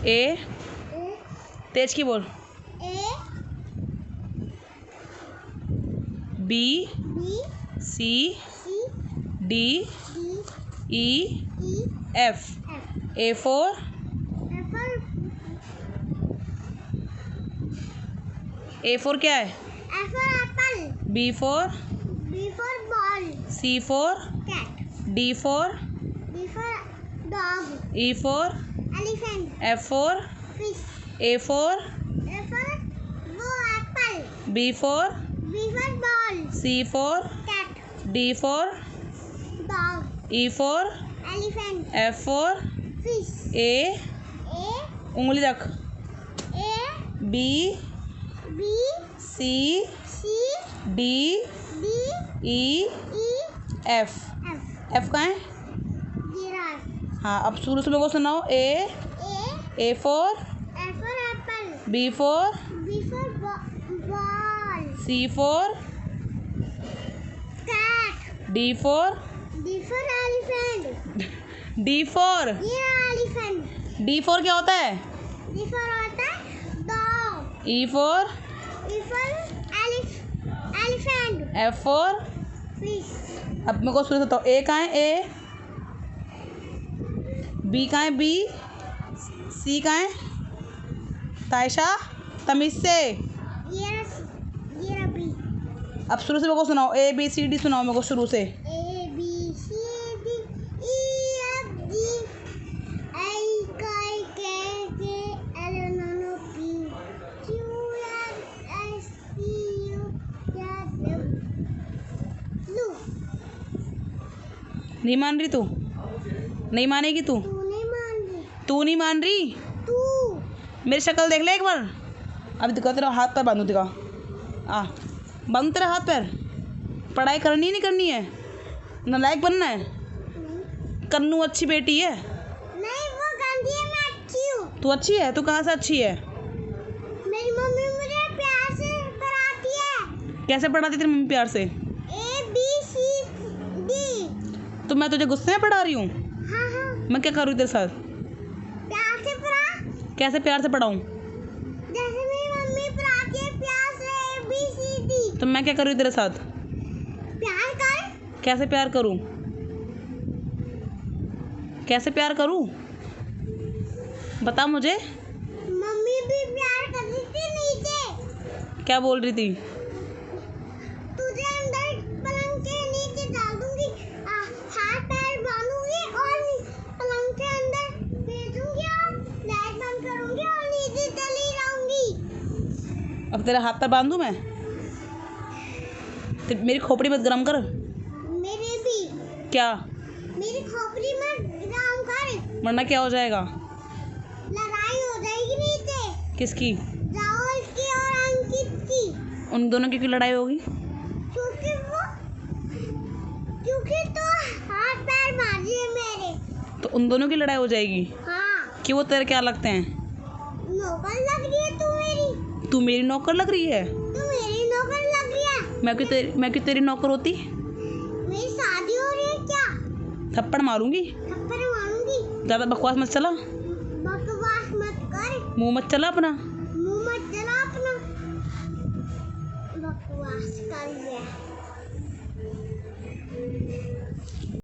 ए, तेज की बोल। A, B, B, C, C, D, D, E, E, F. F. A for apple, A for क्या है? Apple. B for B for ball, C for cat. D for D for dog, E for elephant. F for fish. A for A for वो apple. B for B for ball, C for cat. D for dog, E for elephant. F for fish. A, A, उंगली रख। ए, B, B, C, C, D, D, E, E, F. F. F कहाँ है? Giraffe. हाँ, अब शुरू से मेरे को सुनाओ। A, A for A for apple. B for B for ball, C for cat. D for D for elephant. D for ये एलिफेंट। डी फॉर क्या होता है? डी फॉर होता है dog. E for E for elephant. F for fish. अब मेरे को शुरू से बताओ। ए कहाँ है? ए। बी कहाँ है? बी। सी कहाँ है? तायशा, तमीज से। ये बी। अब शुरू से मेरे को सुनाओ। ए बी सी डी सुनाओ मेरे को शुरू से। A B C D E F G I K L M N O P Q R S T U लू। नहीं मान रही तू? नहीं मानेगी तू? तू नहीं मान रही। तू नहीं मान रही? तू मेरी शक्ल देख ले एक बार। अभी दिखा, तेरा हाथ पैर बांधू, दिखा। बांधू तेरा हाथ पैर। पढ़ाई करनी है नहीं करनी है? नालायक बनना है? कन्नू अच्छी बेटी है। नहीं, वो गंदी है, मैं अच्छी हूँ। तू अच्छी है? तू कहाँ से अच्छी है? मेरी मम्मी मुझे प्यार से पढ़ाती है। कैसे पढ़ाती तेरी मम्मी प्यार से? A B C D. तो मैं तुझे गुस्से में पढ़ा रही हूँ? हाँ हाँ, मैं क्या करूँ तेरे साथ? प्यार से पढ़ा। कैसे प्यार से पढ़ाऊँ? जैसे मेरी मम्मी पढ़ाती है प्यार से ए बी सी डी। तो मैं क्या करूँ तेरे साथ? प्यार कर। कैसे प्यार करूँ? कैसे प्यार करूँ? बता मुझे। मम्मी भी प्यार करती थी नीचे। क्या बोल रही थी? तुझे अंदर पलंग के नीचे डाल दूंगी, हाथ पैर बांधूंगी और पलंग के अंदर भेजूंगी और लाइट बंद करूंगी और नीचे चली जाऊंगी। अब तेरा हाथ पैर बांधूं मैं? मेरी खोपड़ी मत गरम कर। मेरे भी। क्या? मेरी खोपड़ी में गरम कर, वरना क्या हो जाएगा? लड़ाई हो जाएगी नीचे। किसकी? राहुल की और अंकित की। उन दोनों की क्यों लड़ाई होगी? क्योंकि तो हाथ पैर मारी है मेरे। तो उन दोनों की लड़ाई हो जाएगी? हाँ। कि वो तेरे क्या लगते हैं? नौकर लग रही है तू मेरी। तू मेरी नौकर लग रही है? तू मेरी नौकर लग रही है। मैं क्यों तेरी नौकर होती? मेरी शादी हो रही है क्या? थप्पड़ मारूंगी। थप्पड़ मारूंगी। ज़्यादा बकवास मत चला। बकवास मत कर। मुंह मत चला अपना।